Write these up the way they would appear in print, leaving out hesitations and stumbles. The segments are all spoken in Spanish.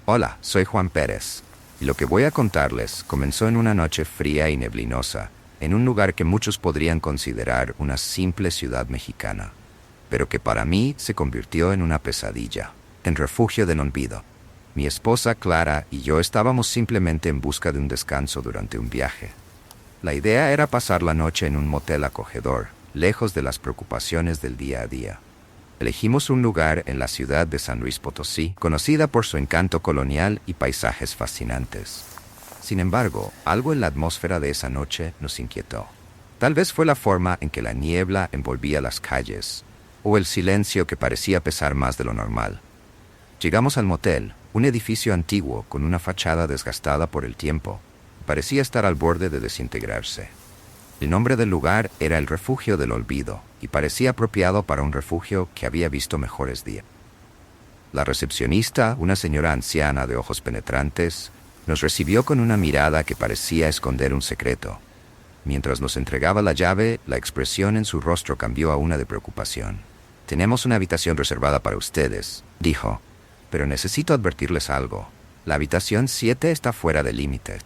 Hola, soy Juan Pérez, y lo que voy a contarles comenzó en una noche fría y neblinosa, en un lugar que muchos podrían considerar una simple ciudad mexicana, pero que para mí se convirtió en una pesadilla, en refugio del olvido. Mi esposa Clara y yo estábamos simplemente en busca de un descanso durante un viaje. La idea era pasar la noche en un motel acogedor, lejos de las preocupaciones del día a día. Elegimos un lugar en la ciudad de San Luis Potosí, conocida por su encanto colonial y paisajes fascinantes. Sin embargo, algo en la atmósfera de esa noche nos inquietó. Tal vez fue la forma en que la niebla envolvía las calles, o el silencio que parecía pesar más de lo normal. Llegamos al motel, un edificio antiguo con una fachada desgastada por el tiempo. Parecía estar al borde de desintegrarse. El nombre del lugar era el Refugio del Olvido, y parecía apropiado para un refugio que había visto mejores días. La recepcionista, una señora anciana de ojos penetrantes, nos recibió con una mirada que parecía esconder un secreto. Mientras nos entregaba la llave, la expresión en su rostro cambió a una de preocupación. «Tenemos una habitación reservada para ustedes», dijo, «pero necesito advertirles algo. La habitación 7 está fuera de límite.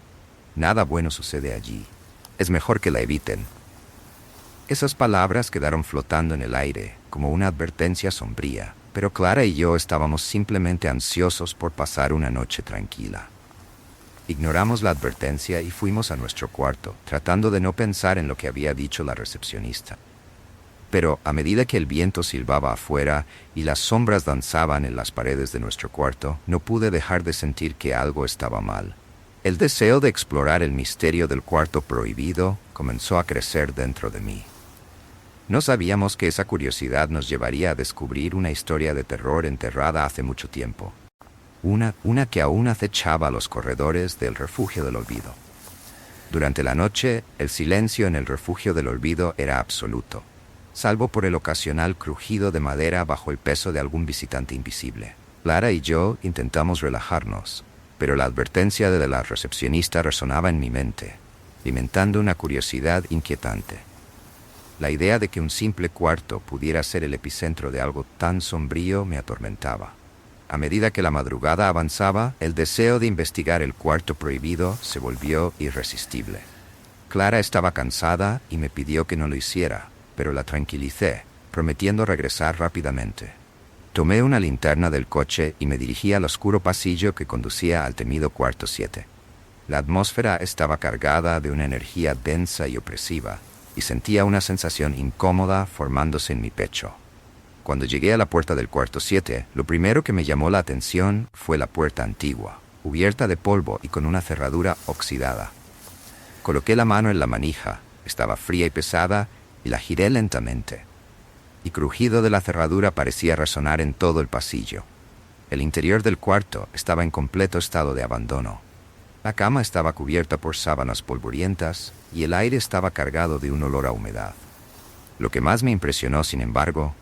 Nada bueno sucede allí. Es mejor que la eviten». Esas palabras quedaron flotando en el aire, como una advertencia sombría, pero Clara y yo estábamos simplemente ansiosos por pasar una noche tranquila. Ignoramos la advertencia y fuimos a nuestro cuarto, tratando de no pensar en lo que había dicho la recepcionista. Pero a medida que el viento silbaba afuera y las sombras danzaban en las paredes de nuestro cuarto, no pude dejar de sentir que algo estaba mal. El deseo de explorar el misterio del cuarto prohibido comenzó a crecer dentro de mí. No sabíamos que esa curiosidad nos llevaría a descubrir una historia de terror enterrada hace mucho tiempo. Una que aún acechaba los corredores del Refugio del Olvido. Durante la noche, el silencio en el Refugio del Olvido era absoluto, salvo por el ocasional crujido de madera bajo el peso de algún visitante invisible. Clara y yo intentamos relajarnos, pero la advertencia de la recepcionista resonaba en mi mente, alimentando una curiosidad inquietante. La idea de que un simple cuarto pudiera ser el epicentro de algo tan sombrío me atormentaba. A medida que la madrugada avanzaba, el deseo de investigar el cuarto prohibido se volvió irresistible. Clara estaba cansada y me pidió que no lo hiciera, pero la tranquilicé, prometiendo regresar rápidamente. Tomé una linterna del coche y me dirigí al oscuro pasillo que conducía al temido cuarto 7. La atmósfera estaba cargada de una energía densa y opresiva, y sentía una sensación incómoda formándose en mi pecho. Cuando llegué a la puerta del cuarto 7, lo primero que me llamó la atención fue la puerta antigua, cubierta de polvo y con una cerradura oxidada. Coloqué la mano en la manija, estaba fría y pesada, y la giré lentamente. El crujido de la cerradura parecía resonar en todo el pasillo. El interior del cuarto estaba en completo estado de abandono. La cama estaba cubierta por sábanas polvorientas y el aire estaba cargado de un olor a humedad. Lo que más me impresionó, sin embargo,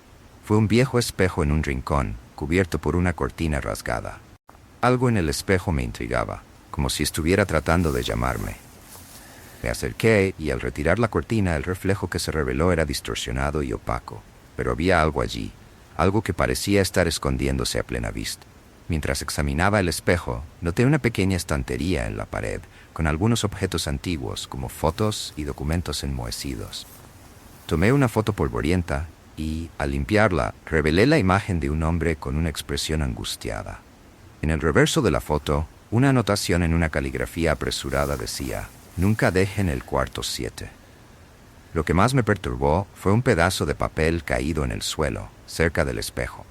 fue un viejo espejo en un rincón, cubierto por una cortina rasgada. Algo en el espejo me intrigaba, como si estuviera tratando de llamarme. Me acerqué y al retirar la cortina el reflejo que se reveló era distorsionado y opaco, pero había algo allí, algo que parecía estar escondiéndose a plena vista. Mientras examinaba el espejo, noté una pequeña estantería en la pared, con algunos objetos antiguos como fotos y documentos enmohecidos. Tomé una foto polvorienta y, al limpiarla, revelé la imagen de un hombre con una expresión angustiada. En el reverso de la foto, una anotación en una caligrafía apresurada decía: «Nunca dejen el cuarto 7». Lo que más me perturbó fue un pedazo de papel caído en el suelo, cerca del espejo.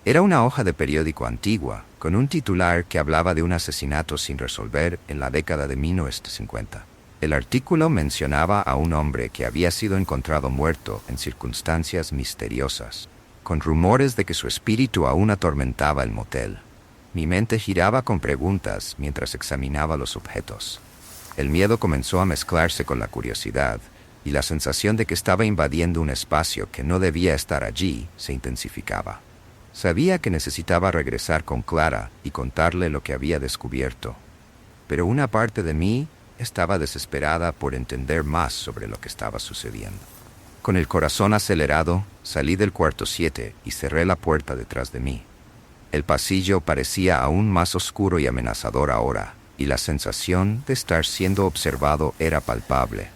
Era una hoja de periódico antigua, con un titular que hablaba de un asesinato sin resolver en la década de 1950. El artículo mencionaba a un hombre que había sido encontrado muerto en circunstancias misteriosas, con rumores de que su espíritu aún atormentaba el motel. Mi mente giraba con preguntas mientras examinaba los objetos. El miedo comenzó a mezclarse con la curiosidad, y la sensación de que estaba invadiendo un espacio que no debía estar allí se intensificaba. Sabía que necesitaba regresar con Clara y contarle lo que había descubierto, pero una parte de mí estaba desesperada por entender más sobre lo que estaba sucediendo. Con el corazón acelerado, salí del cuarto 7 y cerré la puerta detrás de mí. El pasillo parecía aún más oscuro y amenazador ahora, y la sensación de estar siendo observado era palpable.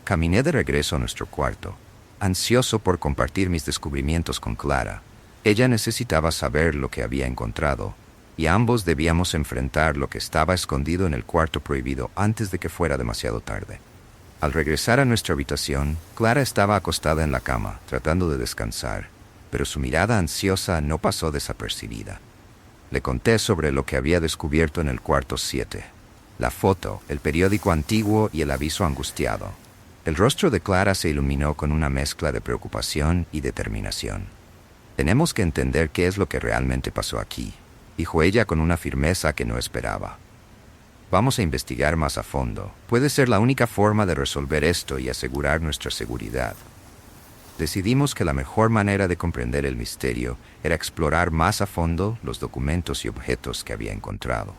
Caminé de regreso a nuestro cuarto, ansioso por compartir mis descubrimientos con Clara. Ella necesitaba saber lo que había encontrado, y ambos debíamos enfrentar lo que estaba escondido en el cuarto prohibido antes de que fuera demasiado tarde. Al regresar a nuestra habitación, Clara estaba acostada en la cama, tratando de descansar, pero su mirada ansiosa no pasó desapercibida. Le conté sobre lo que había descubierto en el cuarto 7. La foto, el periódico antiguo y el aviso angustiado. El rostro de Clara se iluminó con una mezcla de preocupación y determinación. «Tenemos que entender qué es lo que realmente pasó aquí», dijo ella con una firmeza que no esperaba. «Vamos a investigar más a fondo. Puede ser la única forma de resolver esto y asegurar nuestra seguridad». Decidimos que la mejor manera de comprender el misterio era explorar más a fondo los documentos y objetos que había encontrado.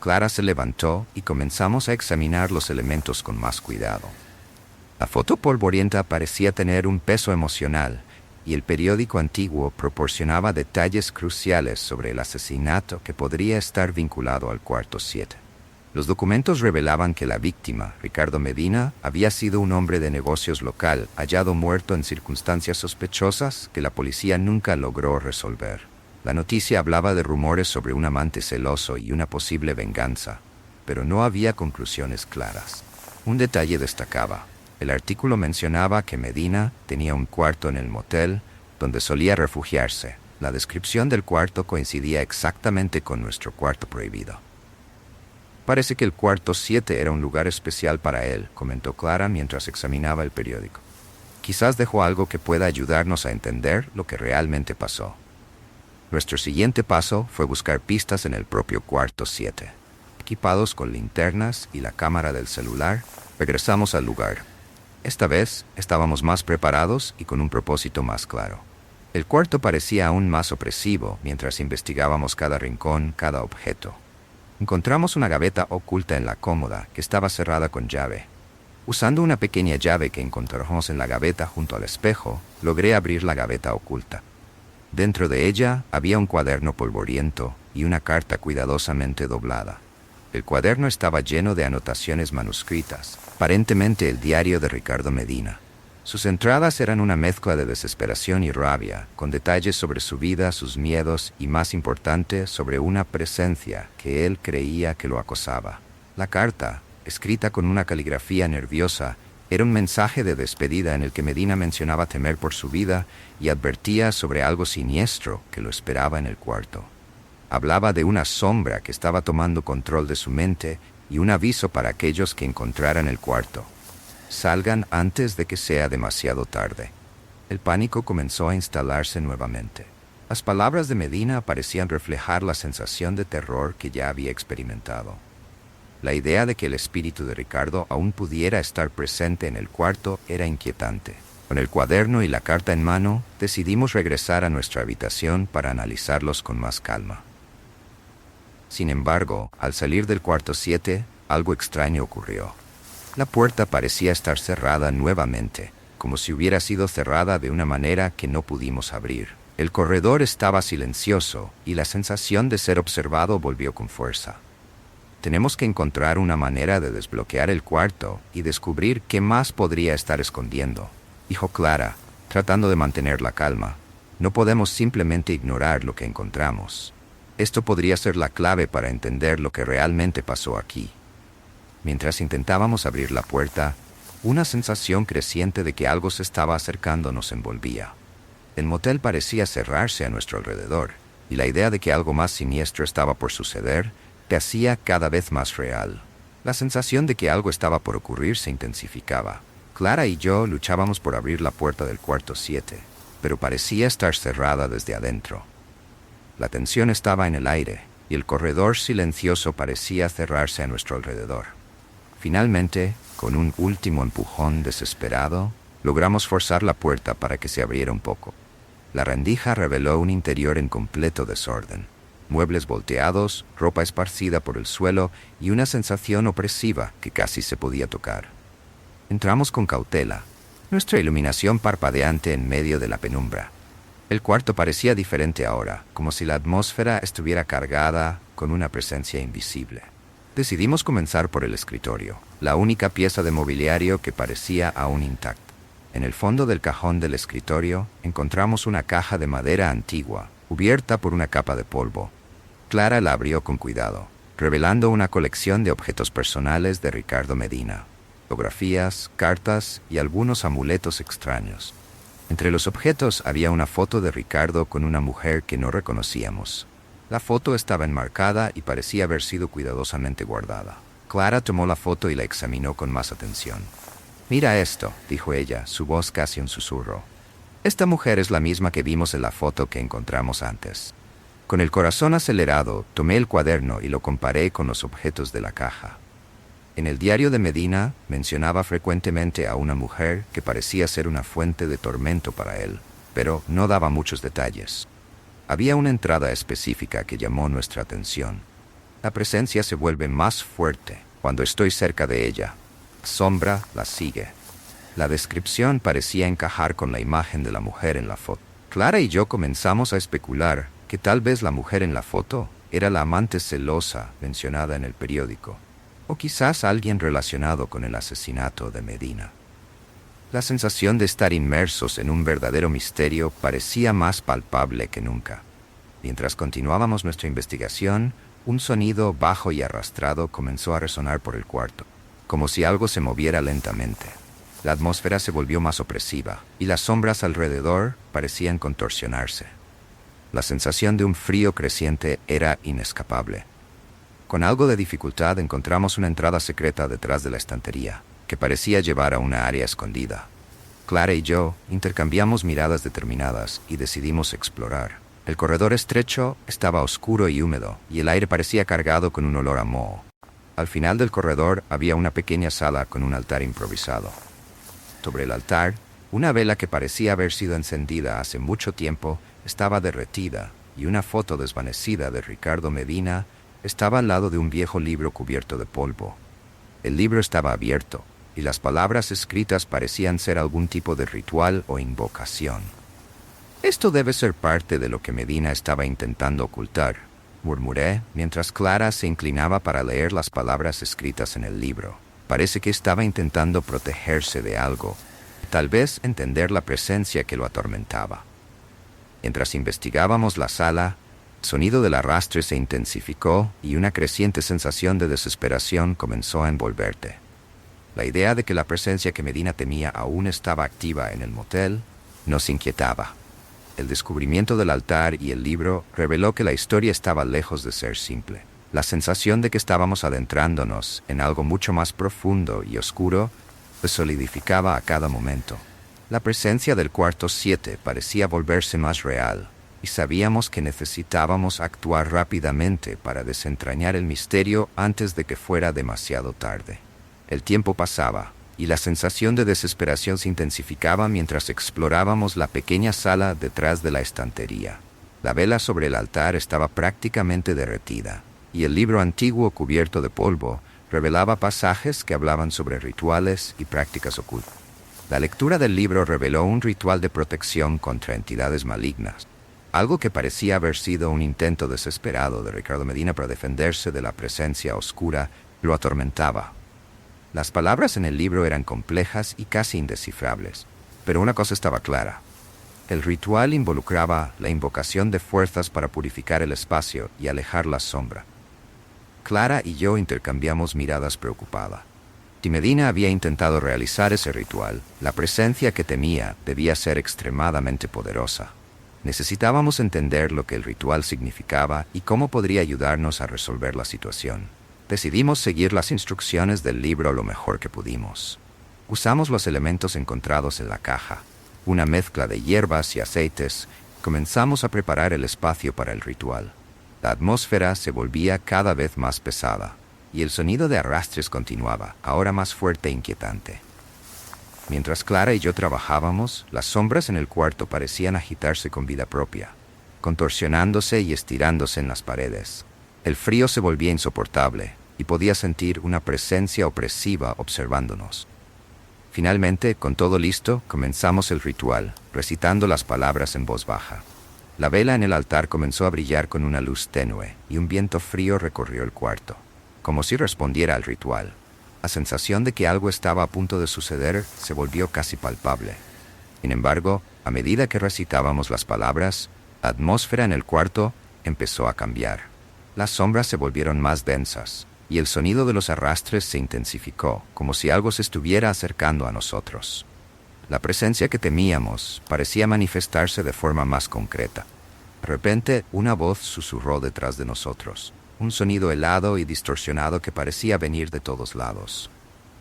Clara se levantó y comenzamos a examinar los elementos con más cuidado. La foto polvorienta parecía tener un peso emocional, y el periódico antiguo proporcionaba detalles cruciales sobre el asesinato que podría estar vinculado al cuarto 7. Los documentos revelaban que la víctima, Ricardo Medina, había sido un hombre de negocios local, hallado muerto en circunstancias sospechosas que la policía nunca logró resolver. La noticia hablaba de rumores sobre un amante celoso y una posible venganza, pero no había conclusiones claras. Un detalle destacaba. El artículo mencionaba que Medina tenía un cuarto en el motel donde solía refugiarse. La descripción del cuarto coincidía exactamente con nuestro cuarto prohibido. «Parece que el cuarto 7 era un lugar especial para él», comentó Clara mientras examinaba el periódico. «Quizás dejó algo que pueda ayudarnos a entender lo que realmente pasó». Nuestro siguiente paso fue buscar pistas en el propio cuarto 7. Equipados con linternas y la cámara del celular, regresamos al lugar. Esta vez estábamos más preparados y con un propósito más claro. El cuarto parecía aún más opresivo mientras investigábamos cada rincón, cada objeto. Encontramos una gaveta oculta en la cómoda que estaba cerrada con llave. Usando una pequeña llave que encontramos en la gaveta junto al espejo, logré abrir la gaveta oculta. Dentro de ella había un cuaderno polvoriento y una carta cuidadosamente doblada. El cuaderno estaba lleno de anotaciones manuscritas, aparentemente el diario de Ricardo Medina. Sus entradas eran una mezcla de desesperación y rabia, con detalles sobre su vida, sus miedos y, más importante, sobre una presencia que él creía que lo acosaba. La carta, escrita con una caligrafía nerviosa, era un mensaje de despedida en el que Medina mencionaba temer por su vida y advertía sobre algo siniestro que lo esperaba en el cuarto. Hablaba de una sombra que estaba tomando control de su mente y un aviso para aquellos que encontraran el cuarto. «Salgan antes de que sea demasiado tarde». El pánico comenzó a instalarse nuevamente. Las palabras de Medina parecían reflejar la sensación de terror que ya había experimentado. La idea de que el espíritu de Ricardo aún pudiera estar presente en el cuarto era inquietante. Con el cuaderno y la carta en mano, decidimos regresar a nuestra habitación para analizarlos con más calma. Sin embargo, al salir del cuarto 7, algo extraño ocurrió. La puerta parecía estar cerrada nuevamente, como si hubiera sido cerrada de una manera que no pudimos abrir. El corredor estaba silencioso y la sensación de ser observado volvió con fuerza. «Tenemos que encontrar una manera de desbloquear el cuarto y descubrir qué más podría estar escondiendo», dijo Clara, tratando de mantener la calma. «No podemos simplemente ignorar lo que encontramos. Esto podría ser la clave para entender lo que realmente pasó aquí». Mientras intentábamos abrir la puerta, una sensación creciente de que algo se estaba acercando nos envolvía. El motel parecía cerrarse a nuestro alrededor, y la idea de que algo más siniestro estaba por suceder se hacía cada vez más real. La sensación de que algo estaba por ocurrir se intensificaba. Clara y yo luchábamos por abrir la puerta del cuarto 7, pero parecía estar cerrada desde adentro. La tensión estaba en el aire, y el corredor silencioso parecía cerrarse a nuestro alrededor. Finalmente, con un último empujón desesperado, logramos forzar la puerta para que se abriera un poco. La rendija reveló un interior en completo desorden. Muebles volteados, ropa esparcida por el suelo y una sensación opresiva que casi se podía tocar. Entramos con cautela, nuestra iluminación parpadeante en medio de la penumbra. El cuarto parecía diferente ahora, como si la atmósfera estuviera cargada con una presencia invisible. Decidimos comenzar por el escritorio, la única pieza de mobiliario que parecía aún intacta. En el fondo del cajón del escritorio encontramos una caja de madera antigua, cubierta por una capa de polvo. Clara la abrió con cuidado, revelando una colección de objetos personales de Ricardo Medina, fotografías, cartas y algunos amuletos extraños. Entre los objetos había una foto de Ricardo con una mujer que no reconocíamos. La foto estaba enmarcada y parecía haber sido cuidadosamente guardada. Clara tomó la foto y la examinó con más atención. «Mira esto», dijo ella, su voz casi un susurro. «Esta mujer es la misma que vimos en la foto que encontramos antes». Con el corazón acelerado, tomé el cuaderno y lo comparé con los objetos de la caja. En el diario de Medina mencionaba frecuentemente a una mujer que parecía ser una fuente de tormento para él, pero no daba muchos detalles. Había una entrada específica que llamó nuestra atención. La presencia se vuelve más fuerte cuando estoy cerca de ella. La sombra la sigue. La descripción parecía encajar con la imagen de la mujer en la foto. Clara y yo comenzamos a especular que tal vez la mujer en la foto era la amante celosa mencionada en el periódico, o quizás alguien relacionado con el asesinato de Medina. La sensación de estar inmersos en un verdadero misterio parecía más palpable que nunca. Mientras continuábamos nuestra investigación, un sonido bajo y arrastrado comenzó a resonar por el cuarto, como si algo se moviera lentamente. La atmósfera se volvió más opresiva, y las sombras alrededor parecían contorsionarse. La sensación de un frío creciente era inescapable. Con algo de dificultad encontramos una entrada secreta detrás de la estantería, que parecía llevar a una área escondida. Clara y yo intercambiamos miradas determinadas y decidimos explorar. El corredor estrecho estaba oscuro y húmedo, y el aire parecía cargado con un olor a moho. Al final del corredor había una pequeña sala con un altar improvisado. Sobre el altar, una vela que parecía haber sido encendida hace mucho tiempo estaba derretida, y una foto desvanecida de Ricardo Medina estaba al lado de un viejo libro cubierto de polvo. El libro estaba abierto, y las palabras escritas parecían ser algún tipo de ritual o invocación. «Esto debe ser parte de lo que Medina estaba intentando ocultar», murmuré, mientras Clara se inclinaba para leer las palabras escritas en el libro. Parece que estaba intentando protegerse de algo, tal vez entender la presencia que lo atormentaba. Mientras investigábamos la sala, el sonido del arrastre se intensificó y una creciente sensación de desesperación comenzó a envolverte. La idea de que la presencia que Medina temía aún estaba activa en el motel nos inquietaba. El descubrimiento del altar y el libro reveló que la historia estaba lejos de ser simple. La sensación de que estábamos adentrándonos en algo mucho más profundo y oscuro se solidificaba a cada momento. La presencia del cuarto 7 parecía volverse más real, y sabíamos que necesitábamos actuar rápidamente para desentrañar el misterio antes de que fuera demasiado tarde. El tiempo pasaba, y la sensación de desesperación se intensificaba mientras explorábamos la pequeña sala detrás de la estantería. La vela sobre el altar estaba prácticamente derretida, y el libro antiguo cubierto de polvo revelaba pasajes que hablaban sobre rituales y prácticas ocultas. La lectura del libro reveló un ritual de protección contra entidades malignas, algo que parecía haber sido un intento desesperado de Ricardo Medina para defenderse de la presencia oscura que lo atormentaba. Las palabras en el libro eran complejas y casi indescifrables, pero una cosa estaba clara. El ritual involucraba la invocación de fuerzas para purificar el espacio y alejar la sombra. Clara y yo intercambiamos miradas preocupadas. Si Medina había intentado realizar ese ritual, la presencia que temía debía ser extremadamente poderosa. Necesitábamos entender lo que el ritual significaba y cómo podría ayudarnos a resolver la situación. Decidimos seguir las instrucciones del libro lo mejor que pudimos. Usamos los elementos encontrados en la caja, una mezcla de hierbas y aceites. Comenzamos a preparar el espacio para el ritual. La atmósfera se volvía cada vez más pesada, y el sonido de arrastres continuaba, ahora más fuerte e inquietante. Mientras Clara y yo trabajábamos, las sombras en el cuarto parecían agitarse con vida propia, contorsionándose y estirándose en las paredes. El frío se volvía insoportable, y podía sentir una presencia opresiva observándonos. Finalmente, con todo listo, comenzamos el ritual, recitando las palabras en voz baja. La vela en el altar comenzó a brillar con una luz tenue, y un viento frío recorrió el cuarto, como si respondiera al ritual. La sensación de que algo estaba a punto de suceder se volvió casi palpable. Sin embargo, a medida que recitábamos las palabras, la atmósfera en el cuarto empezó a cambiar. Las sombras se volvieron más densas, y el sonido de los arrastres se intensificó, como si algo se estuviera acercando a nosotros. La presencia que temíamos parecía manifestarse de forma más concreta. De repente, una voz susurró detrás de nosotros, un sonido helado y distorsionado que parecía venir de todos lados.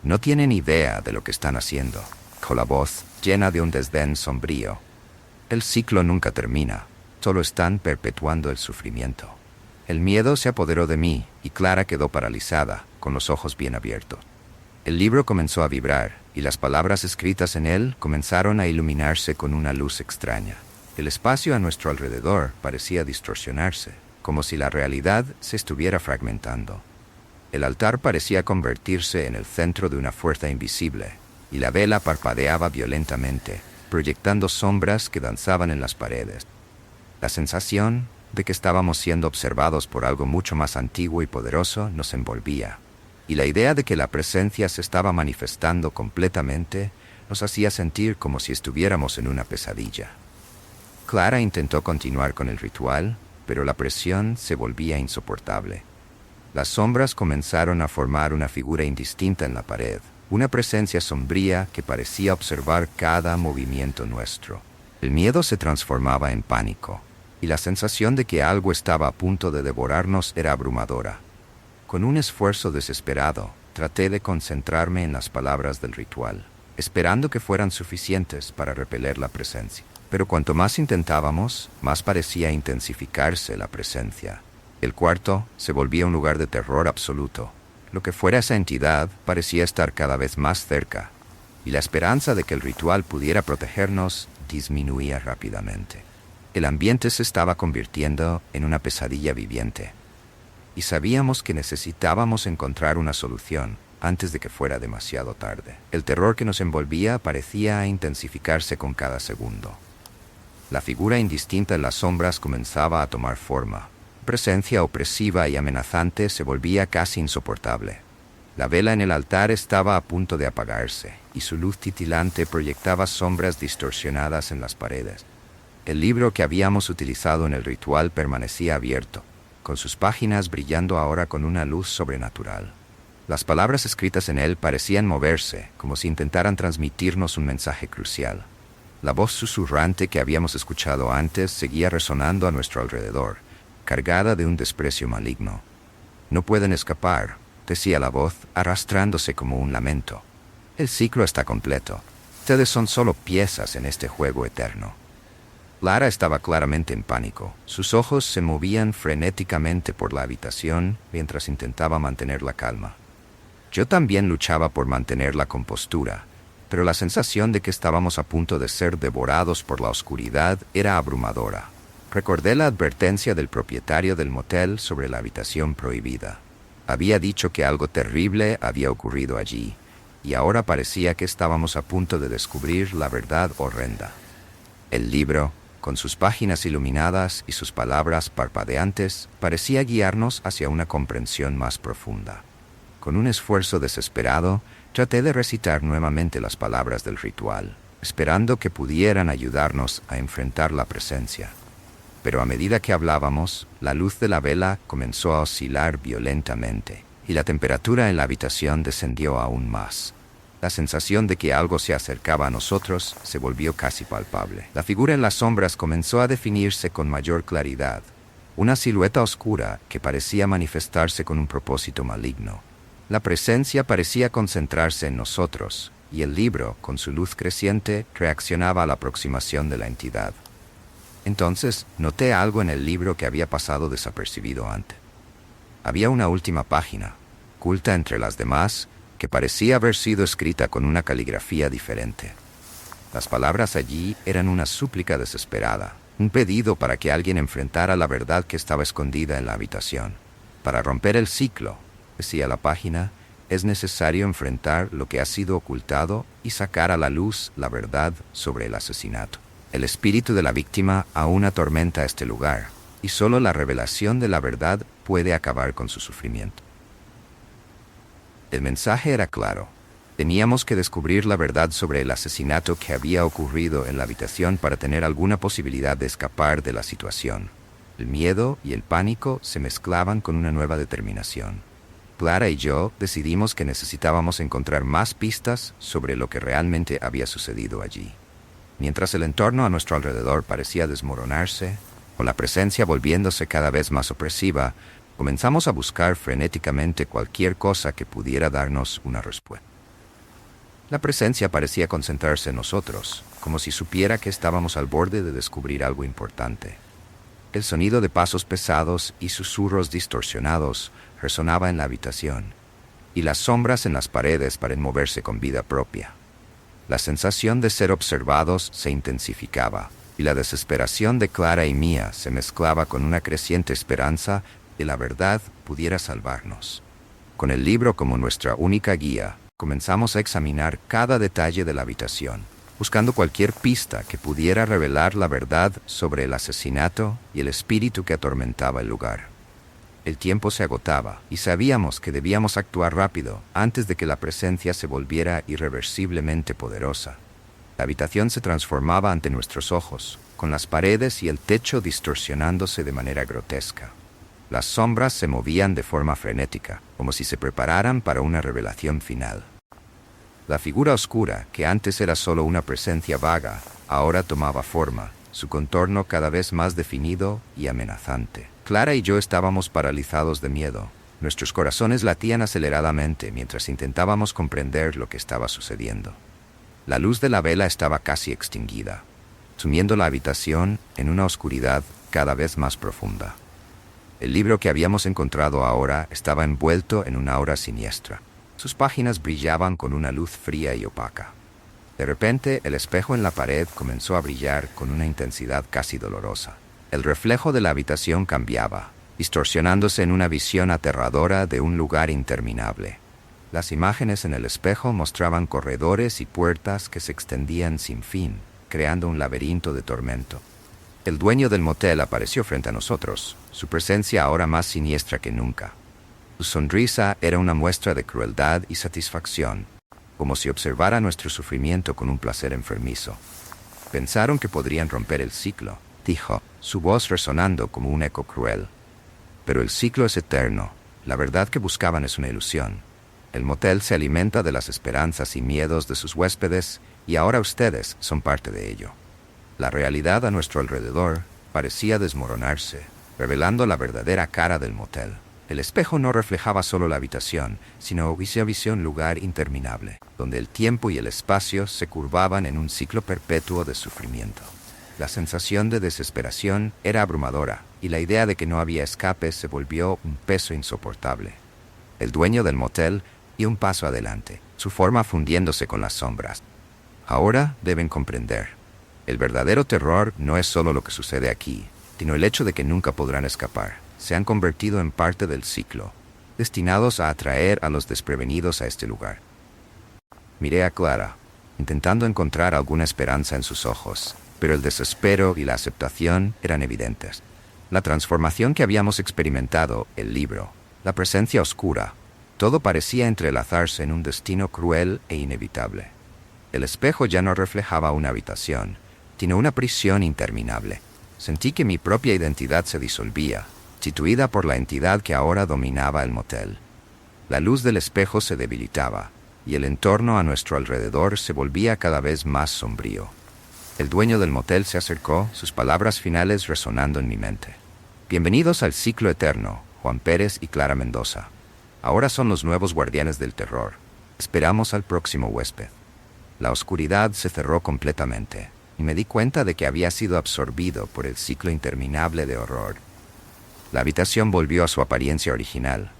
«No tienen idea de lo que están haciendo», dijo la voz, llena de un desdén sombrío. «El ciclo nunca termina, solo están perpetuando el sufrimiento». El miedo se apoderó de mí y Clara quedó paralizada, con los ojos bien abiertos. El libro comenzó a vibrar y las palabras escritas en él comenzaron a iluminarse con una luz extraña. El espacio a nuestro alrededor parecía distorsionarse, como si la realidad se estuviera fragmentando. El altar parecía convertirse en el centro de una fuerza invisible, y la vela parpadeaba violentamente, proyectando sombras que danzaban en las paredes. La sensación de que estábamos siendo observados por algo mucho más antiguo y poderoso nos envolvía, y la idea de que la presencia se estaba manifestando completamente nos hacía sentir como si estuviéramos en una pesadilla. Clara intentó continuar con el ritual, pero la presión se volvía insoportable. Las sombras comenzaron a formar una figura indistinta en la pared, una presencia sombría que parecía observar cada movimiento nuestro. El miedo se transformaba en pánico, y la sensación de que algo estaba a punto de devorarnos era abrumadora. Con un esfuerzo desesperado, traté de concentrarme en las palabras del ritual, esperando que fueran suficientes para repeler la presencia. Pero cuanto más intentábamos, más parecía intensificarse la presencia. El cuarto se volvía un lugar de terror absoluto. Lo que fuera esa entidad parecía estar cada vez más cerca, y la esperanza de que el ritual pudiera protegernos disminuía rápidamente. El ambiente se estaba convirtiendo en una pesadilla viviente, y sabíamos que necesitábamos encontrar una solución antes de que fuera demasiado tarde. El terror que nos envolvía parecía intensificarse con cada segundo. La figura indistinta en las sombras comenzaba a tomar forma. Presencia opresiva y amenazante se volvía casi insoportable. La vela en el altar estaba a punto de apagarse, y su luz titilante proyectaba sombras distorsionadas en las paredes. El libro que habíamos utilizado en el ritual permanecía abierto, con sus páginas brillando ahora con una luz sobrenatural. Las palabras escritas en él parecían moverse, como si intentaran transmitirnos un mensaje crucial. La voz susurrante que habíamos escuchado antes seguía resonando a nuestro alrededor, cargada de un desprecio maligno. «No pueden escapar», decía la voz, arrastrándose como un lamento. «El ciclo está completo. Ustedes son solo piezas en este juego eterno». Clara estaba claramente en pánico. Sus ojos se movían frenéticamente por la habitación mientras intentaba mantener la calma. Yo también luchaba por mantener la compostura, pero la sensación de que estábamos a punto de ser devorados por la oscuridad era abrumadora. Recordé la advertencia del propietario del motel sobre la habitación prohibida. Había dicho que algo terrible había ocurrido allí, y ahora parecía que estábamos a punto de descubrir la verdad horrenda. El libro, con sus páginas iluminadas y sus palabras parpadeantes, parecía guiarnos hacia una comprensión más profunda. Con un esfuerzo desesperado, traté de recitar nuevamente las palabras del ritual, esperando que pudieran ayudarnos a enfrentar la presencia. Pero a medida que hablábamos, la luz de la vela comenzó a oscilar violentamente, y la temperatura en la habitación descendió aún más. La sensación de que algo se acercaba a nosotros se volvió casi palpable. La figura en las sombras comenzó a definirse con mayor claridad, una silueta oscura que parecía manifestarse con un propósito maligno. La presencia parecía concentrarse en nosotros, y el libro, con su luz creciente, reaccionaba a la aproximación de la entidad. Entonces, noté algo en el libro que había pasado desapercibido antes. Había una última página, oculta entre las demás, que parecía haber sido escrita con una caligrafía diferente. Las palabras allí eran una súplica desesperada, un pedido para que alguien enfrentara la verdad que estaba escondida en la habitación. Para romper el ciclo, decía la página, es necesario enfrentar lo que ha sido ocultado y sacar a la luz la verdad sobre el asesinato. El espíritu de la víctima aún atormenta este lugar, y solo la revelación de la verdad puede acabar con su sufrimiento. El mensaje era claro. Teníamos que descubrir la verdad sobre el asesinato que había ocurrido en la habitación para tener alguna posibilidad de escapar de la situación. El miedo y el pánico se mezclaban con una nueva determinación. Clara y yo decidimos que necesitábamos encontrar más pistas sobre lo que realmente había sucedido allí. Mientras el entorno a nuestro alrededor parecía desmoronarse, con la presencia volviéndose cada vez más opresiva, comenzamos a buscar frenéticamente cualquier cosa que pudiera darnos una respuesta. La presencia parecía concentrarse en nosotros, como si supiera que estábamos al borde de descubrir algo importante. El sonido de pasos pesados y susurros distorsionados resonaba en la habitación, y las sombras en las paredes parecían moverse con vida propia. La sensación de ser observados se intensificaba, y la desesperación de Clara y mía se mezclaba con una creciente esperanza de que la verdad pudiera salvarnos. Con el libro como nuestra única guía, comenzamos a examinar cada detalle de la habitación, buscando cualquier pista que pudiera revelar la verdad sobre el asesinato y el espíritu que atormentaba el lugar. El tiempo se agotaba y sabíamos que debíamos actuar rápido antes de que la presencia se volviera irreversiblemente poderosa. La habitación se transformaba ante nuestros ojos, con las paredes y el techo distorsionándose de manera grotesca. Las sombras se movían de forma frenética, como si se prepararan para una revelación final. La figura oscura, que antes era solo una presencia vaga, ahora tomaba forma, su contorno cada vez más definido y amenazante. Clara y yo estábamos paralizados de miedo. Nuestros corazones latían aceleradamente mientras intentábamos comprender lo que estaba sucediendo. La luz de la vela estaba casi extinguida, sumiendo la habitación en una oscuridad cada vez más profunda. El libro que habíamos encontrado ahora estaba envuelto en una aura siniestra. Sus páginas brillaban con una luz fría y opaca. De repente, el espejo en la pared comenzó a brillar con una intensidad casi dolorosa. El reflejo de la habitación cambiaba, distorsionándose en una visión aterradora de un lugar interminable. Las imágenes en el espejo mostraban corredores y puertas que se extendían sin fin, creando un laberinto de tormento. El dueño del motel apareció frente a nosotros, su presencia ahora más siniestra que nunca. Su sonrisa era una muestra de crueldad y satisfacción, como si observara nuestro sufrimiento con un placer enfermizo. Pensaron que podrían romper el ciclo, dijo, su voz resonando como un eco cruel. Pero el ciclo es eterno, la verdad que buscaban es una ilusión. El motel se alimenta de las esperanzas y miedos de sus huéspedes, y ahora ustedes son parte de ello. La realidad a nuestro alrededor parecía desmoronarse, revelando la verdadera cara del motel. El espejo no reflejaba solo la habitación, sino un lugar interminable, donde el tiempo y el espacio se curvaban en un ciclo perpetuo de sufrimiento. La sensación de desesperación era abrumadora, y la idea de que no había escape se volvió un peso insoportable. El dueño del motel dio un paso adelante, su forma fundiéndose con las sombras. Ahora deben comprender. El verdadero terror no es solo lo que sucede aquí, sino el hecho de que nunca podrán escapar. Se han convertido en parte del ciclo, destinados a atraer a los desprevenidos a este lugar. Miré a Clara, intentando encontrar alguna esperanza en sus ojos, pero el desespero y la aceptación eran evidentes. La transformación que habíamos experimentado, el libro, la presencia oscura, todo parecía entrelazarse en un destino cruel e inevitable. El espejo ya no reflejaba una habitación, sino una prisión interminable. Sentí que mi propia identidad se disolvía, sustituida por la entidad que ahora dominaba el motel. La luz del espejo se debilitaba, y el entorno a nuestro alrededor se volvía cada vez más sombrío. El dueño del motel se acercó, sus palabras finales resonando en mi mente. Bienvenidos al ciclo eterno, Juan Pérez y Clara Mendoza. Ahora son los nuevos guardianes del terror. Esperamos al próximo huésped. La oscuridad se cerró completamente, y me di cuenta de que había sido absorbido por el ciclo interminable de horror. La habitación volvió a su apariencia original,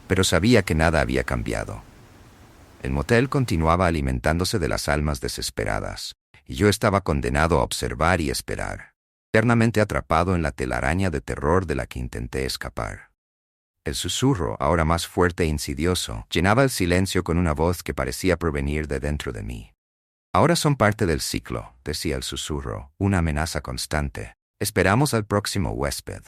pero sabía que nada había cambiado. El motel continuaba alimentándose de las almas desesperadas, y yo estaba condenado a observar y esperar, eternamente atrapado en la telaraña de terror de la que intenté escapar. El susurro, ahora más fuerte e insidioso, llenaba el silencio con una voz que parecía provenir de dentro de mí. Ahora son parte del ciclo, decía el susurro, una amenaza constante. Esperamos al próximo huésped.